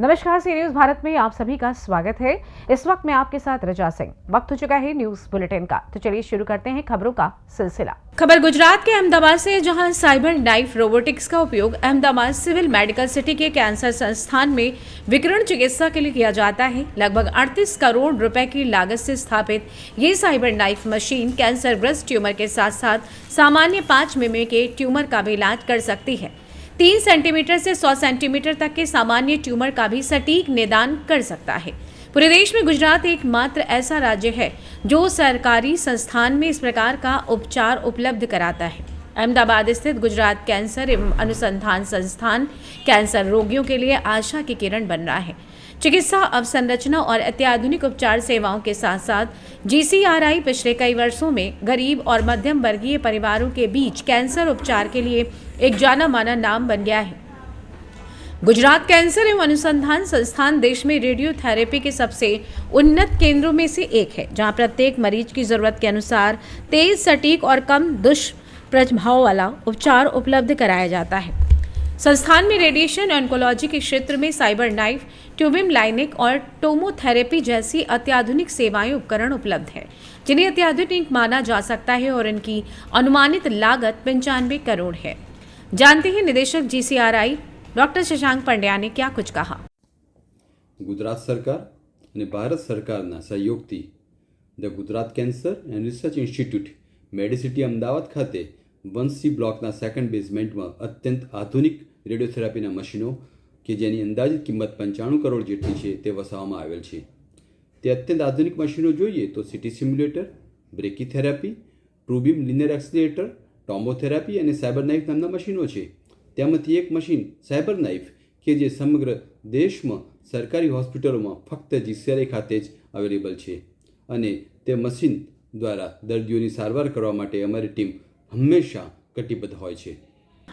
नमस्कार, सी न्यूज भारत में आप सभी का स्वागत है। इस वक्त मैं आपके साथ रजा सिंह। वक्त हो चुका है न्यूज बुलेटिन का, तो चलिए शुरू करते हैं खबरों का सिलसिला। खबर गुजरात के अहमदाबाद से, जहां साइबर नाइफ रोबोटिक्स का उपयोग अहमदाबाद सिविल मेडिकल सिटी के कैंसर संस्थान में विकिरण चिकित्सा के लिए किया जाता है। लगभग 38 करोड़ रुपए की लागत से स्थापित ये साइबर नाइफ मशीन कैंसर ग्रस्त ट्यूमर के साथ साथ सामान्य 5 मिमी के ट्यूमर का भी इलाज कर सकती है। 3 सेंटीमीटर से 100 सेंटीमीटर तक के सामान्य ट्यूमर का भी सटीक निदान कर सकता है। पूरे देश में गुजरात एकमात्र ऐसा राज्य है जो सरकारी संस्थान में इस प्रकार का उपचार उपलब्ध कराता है। अहमदाबाद स्थित गुजरात कैंसर एवं अनुसंधान संस्थान कैंसर रोगियों के लिए आशा की किरण बन रहा है। चिकित्सा अवसंरचना और अत्याधुनिक उपचार सेवाओं के साथ साथ GCRI पिछले कई वर्षों में गरीब और मध्यम वर्गीय परिवारों के बीच कैंसर उपचार के लिए एक जाना माना नाम बन गया है। गुजरात कैंसर एवं अनुसंधान संस्थान देश में रेडियोथेरेपी के सबसे उन्नत केंद्रों में से एक है, जहां प्रत्येक मरीज की जरूरत के अनुसार तेज, सटीक और कम दुष्प्रभाव वाला उपचार उपलब्ध कराया जाता है। संस्थान में रेडिएशन ऑन्कोलॉजी के क्षेत्र में साइबर नाइफ, ट्यूबिम लाइनिक और टोमोथेरेपी जैसी अत्याधुनिक सेवाएं उपकरण उपलब्ध है, जिन्हें अत्याधुनिक माना जा सकता है और इनकी अनुमानित लागत 95 करोड़ है। जानते हैं निदेशक GCRI डॉक्टर शशांक पंड्या ने क्या कुछ कहा। गुजरात सरकार અને ભારત સરકારના સહયોગથી the Gujarat cancer and research institute Medicity Ahmedabad ખાતે 1C બ્લોકના સેકન્ડ બેઝમેન્ટમાં અત્યંત આધુનિક રેડિયોથેરાપીના મશીનો કે જેની અંદાજિત કિંમત 95 કરોડ જેટલી છે તે વસાવવામાં આવેલ છે। તે અત્યંત આધુનિક મશીનો જોઈએ તો city simulator, Brachytherapy, ટ્રુબીમ linear accelerator, ટોમોથેરાપી અને સાયબર નાઇફ નામના મશીનો છે। તેમાંથી એક મશીન સાયબર નાઇફ કે જે સમગ્ર દેશમાં સરકારી હોસ્પિટલોમાં ફક્ત GCRI ખાતે જ અવેલેબલ છે અને તે મશીન દ્વારા દર્દીઓની સારવાર કરવા માટે અમારી ટીમ હંમેશા કટિબદ્ધ હોય છે।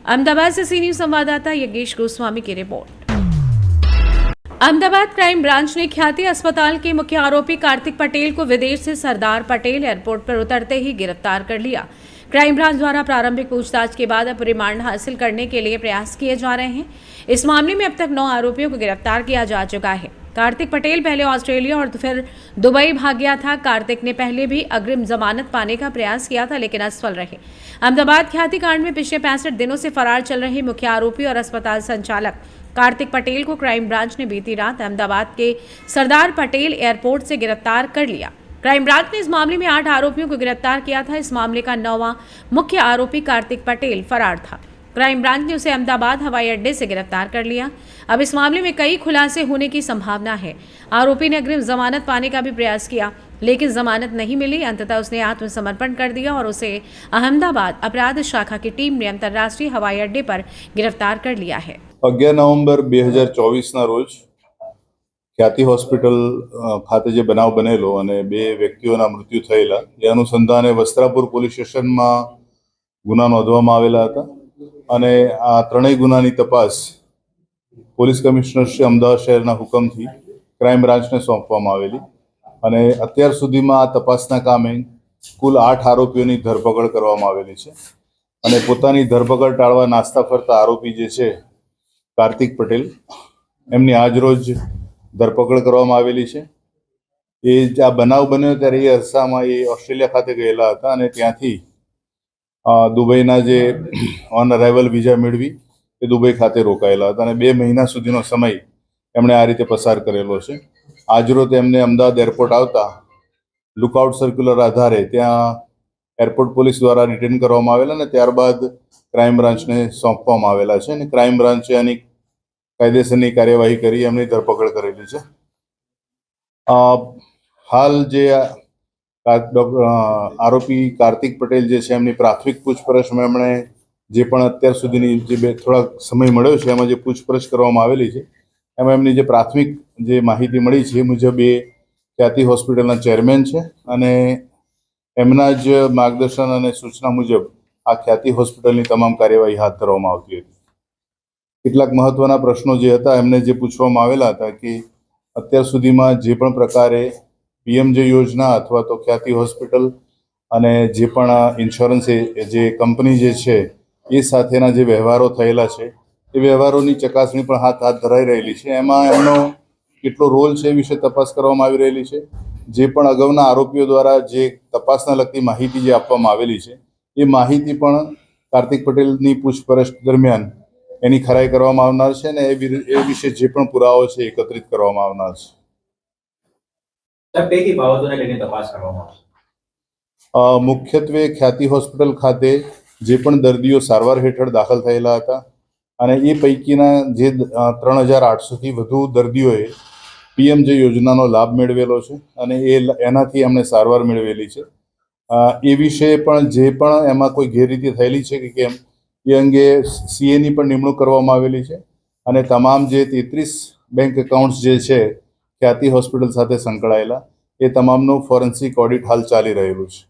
अहमदाबाद से सी न्यूज संवाददाता योगेश गोस्वामी की रिपोर्ट। अहमदाबाद क्राइम ब्रांच ने ख्याति अस्पताल के मुख्य आरोपी कार्तिक पटेल को विदेश से सरदार पटेल एयरपोर्ट पर उतरते ही गिरफ्तार कर लिया। क्राइम ब्रांच द्वारा प्रारंभिक पूछताछ के बाद अब रिमांड हासिल करने के लिए प्रयास किए जा रहे हैं। इस मामले में अब तक 9 आरोपियों को गिरफ्तार किया जा चुका है। कार्तिक पटेल पहले ऑस्ट्रेलिया और फिर दुबई भाग गया था। कार्तिक ने पहले भी अग्रिम जमानत पाने का प्रयास किया था, लेकिन असफल रहे। अहमदाबाद ख्याति कांड में पिछले 65 दिनों से फरार चल रहे मुख्य आरोपी और अस्पताल संचालक कार्तिक पटेल को क्राइम ब्रांच ने बीती रात अहमदाबाद के सरदार पटेल एयरपोर्ट से गिरफ्तार कर लिया। क्राइम ब्रांच ने इस मामले में 8 आरोपियों को गिरफ्तार किया था। इस मामले का 9वां मुख्य आरोपी कार्तिक पटेल फरार था। क्राइम ब्रांच ने उसे अहमदाबाद हवाई अड्डे से गिरफ्तार कर लिया। अब इस मामले में कई खुलासे होने की संभावना है। आरोपी ने अग्रिम जमानत पाने का भी प्रयास किया, लेकिन जमानत नहीं मिली। अंततः उसने आत्मसमर्पण कर दिया और उसे अहमदाबाद अपराध शाखा की टीम ने अंतर्राष्ट्रीय हवाई अड्डे पर गिरफ्तार कर लिया है। 11 नवंबर 2024 ના રોજ ખ્યાતિ હોસ્પિટલ ખાતે જે બનાવ બનેલો અને 2 વ્યક્તિઓના મૃત્યુ થયેલા એ અનુસંધાને વસ્ત્રાપુર પોલીસ સ્ટેશનમાં ગુના નોંધવામાં આવેલા હતા અને આ ત્રણેય ગુનાની તપાસ પોલીસ કમિશનર શ્રી અમદાવાદ શહેરના હુકમથી ક્રાઇમ બ્રાન્ચને સોંપવામાં આવેલી અને અત્યાર સુધીમાં આ તપાસના કામે કુલ 8 આરોપીઓની ધરપકડ કરવામાં આવેલી છે અને પોતાની ધરપકડ ટાળવા નાસ્તા ફરતા આરોપી જે છે કાર્તિક પટેલ એમની આજરોજ ધરપકડ કરવામાં આવેલી છે। એ આ બનાવ બન્યો ત્યારે એ અરસામાં એ ઓસ્ટ્રેલિયા ખાતે ગયેલા હતા અને ત્યાંથી દુબઈના જે ઓન અરાઇવલ વિઝા મેળવી એ દુબઈ ખાતે રોકાયેલા હતા અને 2 મહિના સુધીનો સમય એમણે આ રીતે પસાર કરેલો છે। આજરોજ એમને અમદાવાદ એરપોર્ટ આવતા લુકઆઉટ સર્ક્યુલર આધારે ત્યાં એરપોર્ટ પોલીસ દ્વારા ડિટેન કરવામાં આવેલા અને ત્યારબાદ ક્રાઇમ બ્રાન્ચને સોંપવામાં આવેલા છે અને ક્રાઇમ બ્રાન્ચે આની કાયદેસરની કાર્યવાહી કરી એમની ધરપકડ કરેલી છે। હાલ જે આરોપી કાર્તિક પટેલ જે છે એમની પ્રાથમિક પૂછપરછમાં એમણે જે પણ અત્યાર સુધીની જે થોડા સમય મળ્યો છે એમાં જે પૂછપરછ કરવામાં આવેલી છે એમાં એમની જે પ્રાથમિક જે માહિતી મળી છે એ મુજબ એ ખ્યાતિ હોસ્પિટલના ચેરમેન છે અને એમના જ માર્ગદર્શન અને સૂચના મુજબ આ ખ્યાતિ હોસ્પિટલની તમામ કાર્યવાહી હાથ ધરવામાં આવતી હતી। કેટલાક મહત્વના પ્રશ્નો જે હતા એમને જે પૂછવામાં આવેલા હતા કે અત્યાર સુધીમાં જે પણ પ્રકારે PMJ યોજના અથવા તો ખ્યાતિ હોસ્પિટલ અને જે પણ ઇન્સ્યોરન્સ જે કંપની જે છે એ સાથેના જે વ્યવહારો થયેલા છે એ વ્યવહારોની ચકાસણી પણ હાથ ધરાઈ રહેલી છે. એમાં એમનો કેટલો રોલ છે એ વિશે તપાસ કરવામાં આવી રહેલી છે. જે પણ અગાઉના આરોપીઓ દ્વારા જે તપાસના લગતી માહિતી જે આપવામાં આવેલી છે એ માહિતી પણ કાર્તિક પટેલની પૂછપરછ દરમિયાન એની ખરાઈ કરવામાં આવનાર છે અને એ વિશે જે પણ પુરાવો છે એકત્રિત કરવામાં આવનાર છે. કઈ બાબતોને લઈને તપાસ કરવામાં આવશે? મુખ્યત્વે ખ્યાતિ હોસ્પિટલ ખાતે જે પણ દર્દીઓ સારવાર હેઠળ દાખલ થયેલા હતા અને એ પૈકીના જે 3800થી વધુ દર્દીઓએ પીએમજે યોજનાનો લાભ મેળવેલો છે અને એનાથી એમણે સારવાર મેળવેલી છે. એ વિશે પણ જે પણ એમાં કોઈ ગેરરીતિ થયેલી છે કે કેમ એ અંગે સીએની પણ નિમણૂક કરવામાં આવેલી છે અને તમામ જે 33 બેંક એકાઉન્ટ્સ જે છે ખ્યાતિ હોસ્પિટલ સાથે સંકળાયેલા એ તમામનું ફોરેન્સિક ઓડિટ હાલ ચાલી રહેલું છે.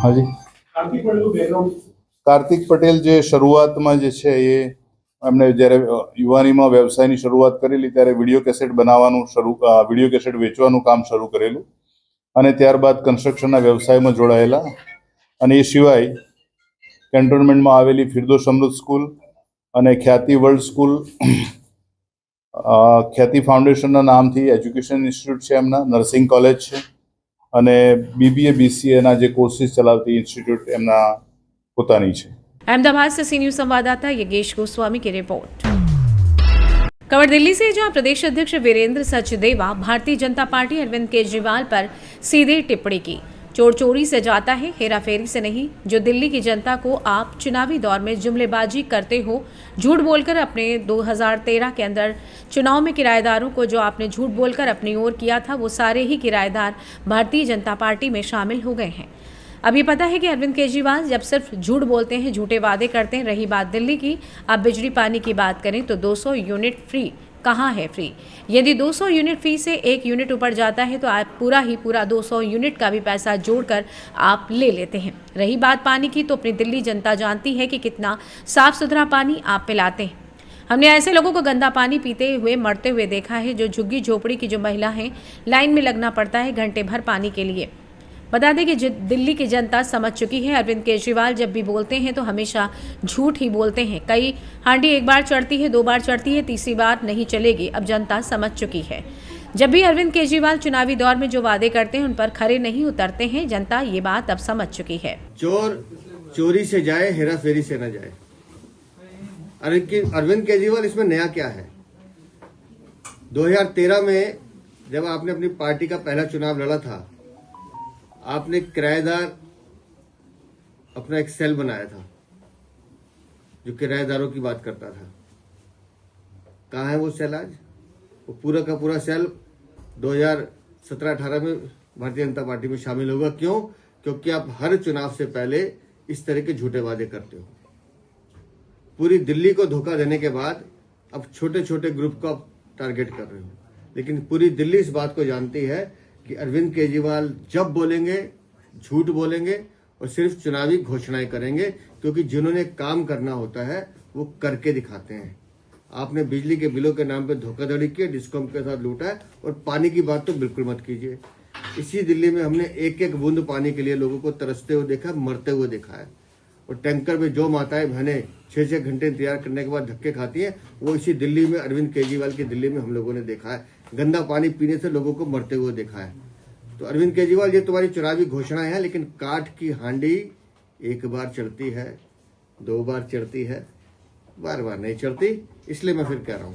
હાજી, કાર્તિક પટેલ જે શરૂઆતમાં જે છે એ એમણે જ્યારે યુવાનીમાં વ્યવસાયની શરૂઆત કરેલી ત્યારે વિડીયો કેસેટ વેચવાનું કામ શરૂ કરેલું અને ત્યારબાદ કન્સ્ટ્રક્શનના વ્યવસાયમાં જોડાયેલા અને એ સિવાય કેન્ટોનમેન્ટમાં આવેલી ફિરદોસ અમૃત સ્કૂલ અને ખ્યાતિ વર્લ્ડ સ્કૂલ, ખ્યાતિ ફાઉન્ડેશનના નામથી એજ્યુકેશન ઇન્સ્ટિટ્યૂટ છે, એમના નર્સિંગ કોલેજ છે અને BBA BCAના જે કોર્સિસ ચલાવતી ઇન્સ્ટિટ્યૂટ એમના પોતાની છે. अहमदाबाद से सी न्यूज संवाददाता योगेश गोस्वामी की रिपोर्ट। खबर दिल्ली से, जहां प्रदेश अध्यक्ष वीरेंद्र सचदेवा भारतीय जनता पार्टी अरविंद केजरीवाल पर सीधे टिप्पणी की। चोर चोरी से जाता है, हेरा फेरी से नहीं। जो दिल्ली की जनता को आप चुनावी दौर में जुमलेबाजी करते हो, झूठ बोलकर अपने 2013 के अंदर चुनाव में किराएदारों को जो आपने झूठ बोलकर अपनी ओर किया था, वो सारे ही किराएदार भारतीय जनता पार्टी में शामिल हो गए हैं। अब ये पता है कि अरविंद केजरीवाल जब सिर्फ झूठ बोलते हैं, झूठे वादे करते हैं। रही बात दिल्ली की, अब बिजली पानी की बात करें तो 200 यूनिट फ्री कहाँ है फ्री? यदि 200 यूनिट फ्री से 1 यूनिट ऊपर जाता है तो आप पूरा 200 यूनिट का भी पैसा जोड़कर आप ले लेते हैं। रही बात पानी की, तो अपनी दिल्ली जनता जानती है कि कितना साफ सुथरा पानी आप पिलाते हैं। हमने ऐसे लोगों को गंदा पानी पीते हुए मरते हुए देखा है। जो झुग्गी झोपड़ी की जो महिला हैं, लाइन में लगना पड़ता है घंटे भर पानी के लिए। बता दें कि दिल्ली की जनता समझ चुकी है, अरविंद केजरीवाल जब भी बोलते हैं तो हमेशा झूठ ही बोलते हैं। कई हांडी 1 बार चढ़ती है, 2 बार चढ़ती है, तीसरी बार नहीं चलेगी। अब जनता समझ चुकी है। जब भी अरविंद केजरीवाल चुनावी दौर में जो वादे करते हैं उन पर खरे नहीं उतरते हैं। जनता ये बात अब समझ चुकी है। चोर चोरी से जाए, हेरा फेरी से न जाए। अरविंद केजरीवाल इसमें नया क्या है? 2013 में जब आपने अपनी पार्टी का पहला चुनाव लड़ा था, आपने किराएदार अपना एक सेल बनाया था जो किराएदारों की बात करता था। कहाँ है वो सेल आज? वो पूरा का पूरा सेल 2017-18 में भारतीय जनता पार्टी में शामिल होगा। क्यों? क्योंकि आप हर चुनाव से पहले इस तरह के झूठे वादे करते हो। पूरी दिल्ली को धोखा देने के बाद अब छोटे छोटे ग्रुप को आप टारगेट कर रहे हो, लेकिन पूरी दिल्ली इस बात को जानती है कि अरविंद केजरीवाल जब बोलेंगे झूठ बोलेंगे और सिर्फ चुनावी घोषणाएं करेंगे, क्योंकि जिन्होंने काम करना होता है वो करके दिखाते हैं। आपने बिजली के बिलों के नाम पे धोखाधड़ी की, डिस्कॉम के साथ लूटा है, और पानी की बात तो बिल्कुल मत कीजिए। इसी दिल्ली में हमने एक एक बूंद पानी के लिए लोगों को तरसते हुए देखा, मरते हुए देखा है। और टैंकर में जो माताएं बहनें 6-6 घंटे इंतजार करने के बाद धक्के खाती हैं, वो इसी दिल्ली में, अरविंद केजरीवाल की दिल्ली में हम लोगों ने देखा है। गंदा पानी पीने से लोगों को मरते हुए देखा है। तो अरविंद केजरीवाल, ये तुम्हारी चुनावी घोषणाएं हैं, लेकिन काठ की हांडी 1 बार चढ़ती है, 2 बार चढ़ती है, बार बार नहीं चढ़ती। इसलिए मैं फिर कह रहा हूं,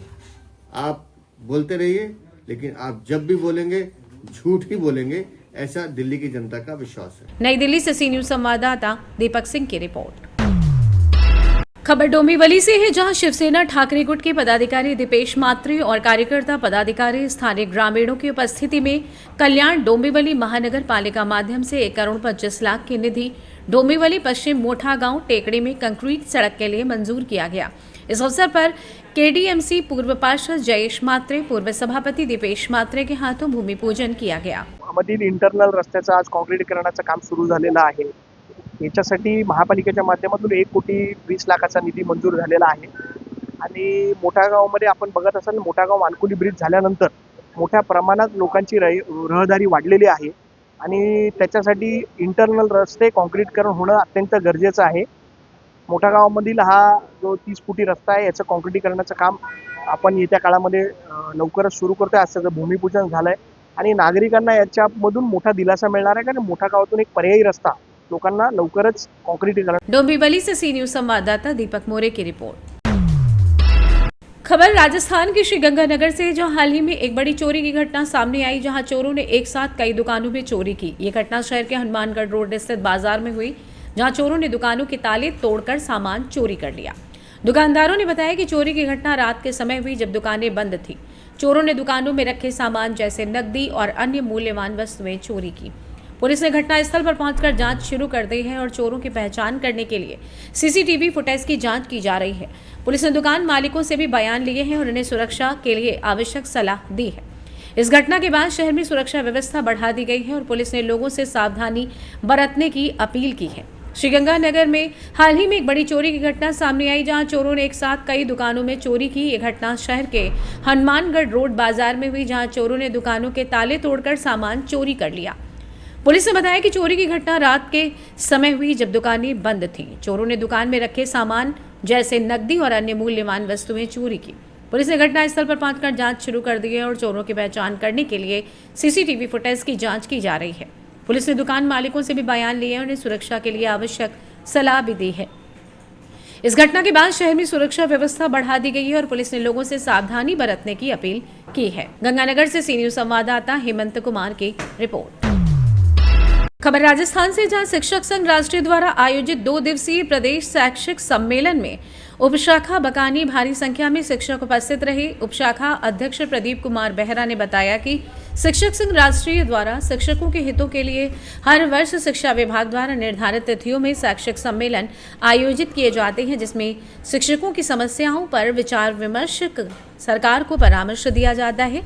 आप बोलते रहिए, लेकिन आप जब भी बोलेंगे झूठ ही बोलेंगे, ऐसा दिल्ली की जनता का विश्वास है। नई दिल्ली से सी न्यूज संवाददाता दीपक सिंह की रिपोर्ट। खबर डोंबिवली से है, जहां शिवसेना ठाकरे गुट के पदाधिकारी दीपेश मात्रे और कार्यकर्ता पदाधिकारी स्थानीय ग्रामीणों की उपस्थिति में कल्याण डोंबिवली महानगर पालिका माध्यम से 1 करोड़ 25 लाख की निधि डोंबिवली पश्चिम मोठा गांव टेकड़ी में कंक्रीट सड़क के लिए मंजूर किया गया। इस अवसर पर केडीएमसी पूर्व पार्षद जयेश मात्रे, पूर्व सभापति दीपेश मात्रे के हाथों भूमि पूजन किया गया। मधील इंटरनल रस्त्याचं आज काँक्रीटीकरणाचं काम सुरू झालेलं आहे। याच्यासाठी महापालिकेच्या माध्यमातून 1,20 लाखाचा निधी मंजूर झालेला आहे आणि मोठा गावमध्ये आपण बघत असाल, मोठा गाव मानकुली ब्रिज झाल्यानंतर मोठ्या प्रमाणात लोकांची रहदारी वाढलेली आहे आणि त्याच्यासाठी इंटरनल रस्ते काँक्रीटीकरण होणं अत्यंत गरजेचं आहे। मोठ्या गावामधील हा जो 30 फुटी रस्ता आहे याचं काँक्रिटीकरणाचं काम आपण येत्या काळामध्ये लवकरच सुरू करतोय. आज सगळं भूमिपूजन झालंय आणि नागरिकांना याच्यामधून मोठा दिलासा मिळणार आहे, कारण मोठ्या गावातून एक पर्यायी रस्ता लोकांना लवकरच काँक्रिटीकरण। डोंबिवली से सी न्यूज संवाददाता दीपक मोरे की रिपोर्ट। खबर राजस्थान के श्रीगंगानगर से, जहां हाल ही में एक बड़ी चोरी की घटना सामने आई, जहां चोरों ने एक साथ कई दुकानों में चोरी की। ये घटना शहर के हनुमानगढ़ रोड स्थित बाजार में हुई, जहां चोरों ने दुकानों के ताले तोड़कर सामान चोरी कर लिया। दुकानदारों ने बताया कि चोरी की घटना रात के समय हुई, जब दुकानें बंद थी। चोरों ने दुकानों में रखे सामान जैसे नकदी और अन्य मूल्यवान वस्तुएं चोरी की। पुलिस ने घटनास्थल पर पहुंचकर जांच शुरू कर दी है और चोरों की पहचान करने के लिए सीसीटीवी फुटेज की जांच की जा रही है। पुलिस ने दुकान मालिकों से भी बयान लिए हैं और उन्हें सुरक्षा के लिए आवश्यक सलाह दी है। इस घटना के बाद शहर में सुरक्षा व्यवस्था बढ़ा दी गई है और पुलिस ने लोगों से सावधानी बरतने की अपील की है। श्रीगंगानगर में हाल ही में एक बड़ी चोरी की घटना सामने आई, जहां चोरों ने एक साथ कई दुकानों में चोरी की। ये घटना शहर के हनुमानगढ़ रोड बाजार में हुई, जहां चोरों ने दुकानों के ताले तोड़कर सामान चोरी कर लिया। पुलिस ने बताया कि चोरी की घटना रात के समय हुई, जब दुकानें बंद थीं। चोरों ने दुकान में रखे सामान जैसे नकदी और अन्य मूल्यवान वस्तुएं चोरी की। पुलिस ने घटनास्थल पर पहुंचकर जांच शुरू कर दी है और चोरों की पहचान करने के लिए सीसीटीवी फुटेज की जांच की जा रही है। पुलिस ने दुकान मालिकों से भी बयान लिए हैं और उन्हें सुरक्षा के लिए आवश्यक सलाह भी दी है। इस घटना के बाद शहर में सुरक्षा व्यवस्था बढ़ा दी गई है और पुलिस ने लोगों से सावधानी बरतने की अपील की है। गंगानगर से सी न्यूज संवाददाता हेमंत कुमार की रिपोर्ट। खबर राजस्थान से, जहां शिक्षक संघ राष्ट्रीय द्वारा आयोजित 2 दिवसीय प्रदेश शैक्षिक सम्मेलन में उपशाखा बकानी भारी संख्या में शिक्षक उपस्थित रहे। उपशाखा अध्यक्ष प्रदीप कुमार बेहरा ने बताया कि शिक्षक संघ राष्ट्रीय द्वारा शिक्षकों के हितों के लिए हर वर्ष शिक्षा विभाग द्वारा निर्धारित तिथियों में शैक्षिक सम्मेलन आयोजित किए जाते हैं, जिसमें शिक्षकों की समस्याओं पर विचार विमर्श कर सरकार को परामर्श दिया जाता है।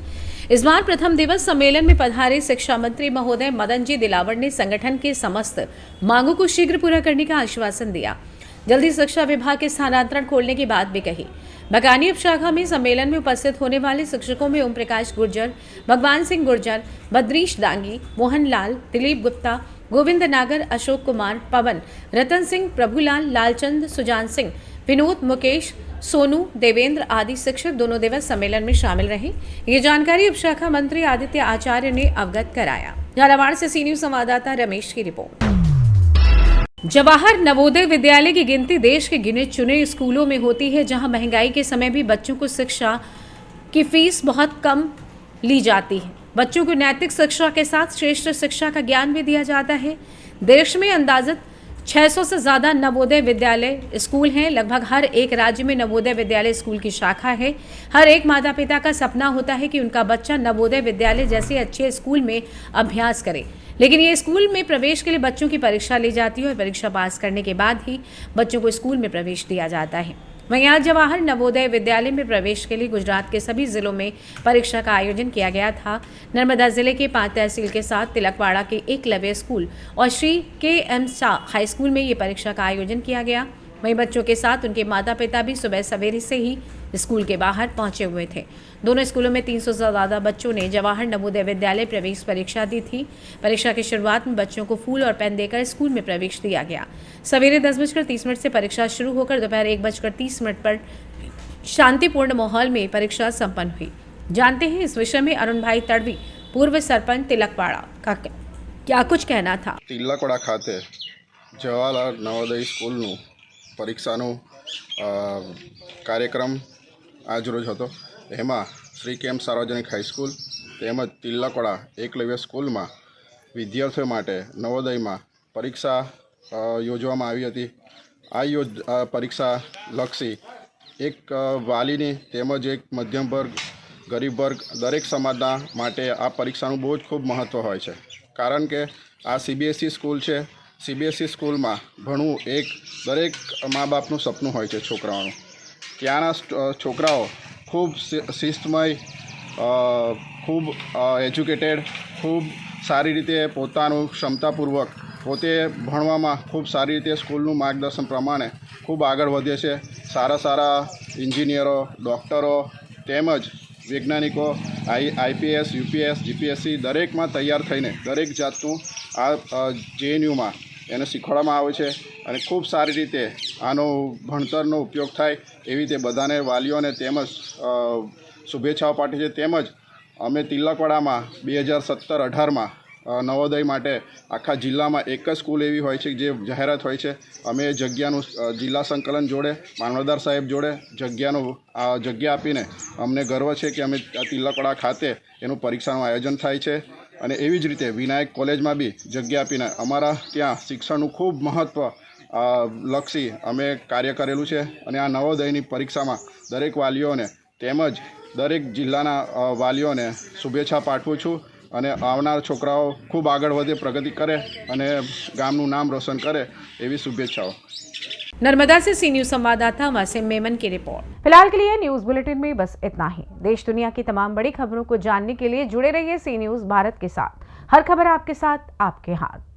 इस बार प्रथम दिवस सम्मेलन में पधारे शिक्षा मंत्री महोदय मदन जी दिलावर ने संगठन के समस्त मांगों को शीघ्र पूरा करने का आश्वासन दिया। जल्दी शिक्षा विभाग के स्थानांतरण खोलने की बात भी कही। बकानी उपशाखा में सम्मेलन में उपस्थित होने वाले शिक्षकों में ओम प्रकाश गुर्जर, भगवान सिंह गुर्जर, बद्रीश दांगी, मोहन लाल, दिलीप गुप्ता, गोविंद नागर, अशोक कुमार, पवन, रतन सिंह, प्रभुलाल, लालचंद, सुजान सिंह, विनोद, मुकेश, सोनू, देवेंद्र आदि शिक्षक 2 दिवस सम्मेलन में शामिल रहे। ये जानकारी उपशाखा मंत्री आदित्य आचार्य ने अवगत कराया। झालावाड़ से सी न्यूज संवाददाता रमेश की रिपोर्ट। जवाहर नवोदय विद्यालय की गिनती देश के गिने चुने स्कूलों में होती है, जहां महंगाई के समय भी बच्चों को शिक्षा की फीस बहुत कम ली जाती है। बच्चों को नैतिक शिक्षा के साथ श्रेष्ठ शिक्षा का ज्ञान भी दिया जाता है। देश में अंदाजित 600 से ज़्यादा नवोदय विद्यालय स्कूल हैं। लगभग हर एक राज्य में नवोदय विद्यालय स्कूल की शाखा है। हर एक माता पिता का सपना होता है कि उनका बच्चा नवोदय विद्यालय जैसे अच्छे स्कूल में अभ्यास करे, लेकिन ये स्कूल में प्रवेश के लिए बच्चों की परीक्षा ली जाती है और परीक्षा पास करने के बाद ही बच्चों को स्कूल में प्रवेश दिया जाता है। वहीं आज जवाहर नवोदय विद्यालय में प्रवेश के लिए गुजरात के सभी जिलों में परीक्षा का आयोजन किया गया था। नर्मदा जिले के 5 तहसील के साथ तिलकवाड़ा के एकलव्य स्कूल और Shri KM. Shah high school में ये परीक्षा का आयोजन किया गया। वहीं बच्चों के साथ उनके माता पिता भी सुबह सवेरे से ही स्कूल के बाहर पहुंचे हुए थे। दोनों स्कूलों में 300 से ज़्यादा बच्चों ने जवाहर नवोदय विद्यालय प्रवेश परीक्षा दी थी। परीक्षा की शुरुआत में बच्चों को फूल और पेन देकर स्कूल में प्रवेश दिया गया। सवेरे 10:30 से परीक्षा शुरू होकर दोपहर 1:30 पर शांतिपूर्ण माहौल में परीक्षा संपन्न हुई। जानते हैं इस विषय में अरुण भाई तड़वी, पूर्व सरपंच तिलकवाड़ा का क्या कुछ कहना था। तिलकवाड़ा खाते जवाहरलाल नवोदय स्कूलનું પરીક્ષાનું કાર્યક્રમ આજરોજ હતો। એમાં શ્રી કેમ સાર્વજનિક હાઈસ્કૂલ તેમજ તિલકવાડા એકલવ્ય સ્કૂલમાં વિદ્યાર્થીઓ માટે નવોદયમાં પરીક્ષા યોજવામાં આવી હતી। આ પરીક્ષા લક્ષી એક વાલીની તેમજ એક મધ્યમ વર્ગ, ગરીબ વર્ગ દરેક સમાજના માટે આ પરીક્ષાનું બહુ જ ખૂબ મહત્ત્વ હોય છે, કારણ કે આ CBSE સ્કૂલ છે। CBSE સ્કૂલમાં ભણવું એક દરેક મા બાપનું સપનું હોય છે છોકરાઓનું। ત્યાંના છોકરાઓ ખૂબ શિસ્તમય, ખૂબ એજ્યુકેટેડ, ખૂબ સારી રીતે પોતાનું ક્ષમતાપૂર્વક પોતે ભણવામાં ખૂબ સારી રીતે સ્કૂલનું માર્ગદર્શન પ્રમાણે ખૂબ આગળ વધે છે। સારા ઇન્જિનિયરો, ડૉક્ટરો તેમજ વૈજ્ઞાનિકો IPS, UPS, GPSC દરેકમાં તૈયાર થઈને દરેક જાતનું આ JNUમાં એને શીખવાડવામાં આવે છે અને ખૂબ સારી રીતે આનો ભણતરનો ઉપયોગ થાય એવી રીતે બધાને વાલીઓને તેમજ શુભેચ્છાઓ પાઠવી છે. તેમજ અમે તિલકવાડામાં 2017-18માં નવોદય માટે આખા જિલ્લામાં એક જ સ્કૂલ એવી હોય છે જે જાહેરાત હોય છે. અમે જગ્યાનું જિલ્લા સંકલન જોડે મામલતદાર સાહેબ જોડે જગ્યા આપીને અમને ગર્વ છે કે અમે તિલકવાડા ખાતે એનું પરીક્ષાનું આયોજન થાય છે. અને એવી જ રીતે વિનાયક કોલેજમાં બી જગ્યા આપીને અમારા ત્યાં શિક્ષણનું ખૂબ મહત્ત્વ લક્ષી અમે કાર્ય કરેલું છે. અને આ નવોદયની પરીક્ષામાં દરેક વાલીઓને તેમજ દરેક જિલ્લાના વાલીઓને શુભેચ્છા પાઠવું છું અને આવનાર છોકરાઓ ખૂબ આગળ વધે, પ્રગતિ કરે અને ગામનું નામ રોશન કરે એવી શુભેચ્છાઓ. नर्मदा से सी न्यूज संवाददाता वसीम मेमन की रिपोर्ट। फिलहाल के लिए न्यूज बुलेटिन में बस इतना ही। देश दुनिया की तमाम बड़ी खबरों को जानने के लिए जुड़े रहिए सी न्यूज भारत के साथ। हर खबर आपके साथ, आपके हाथ।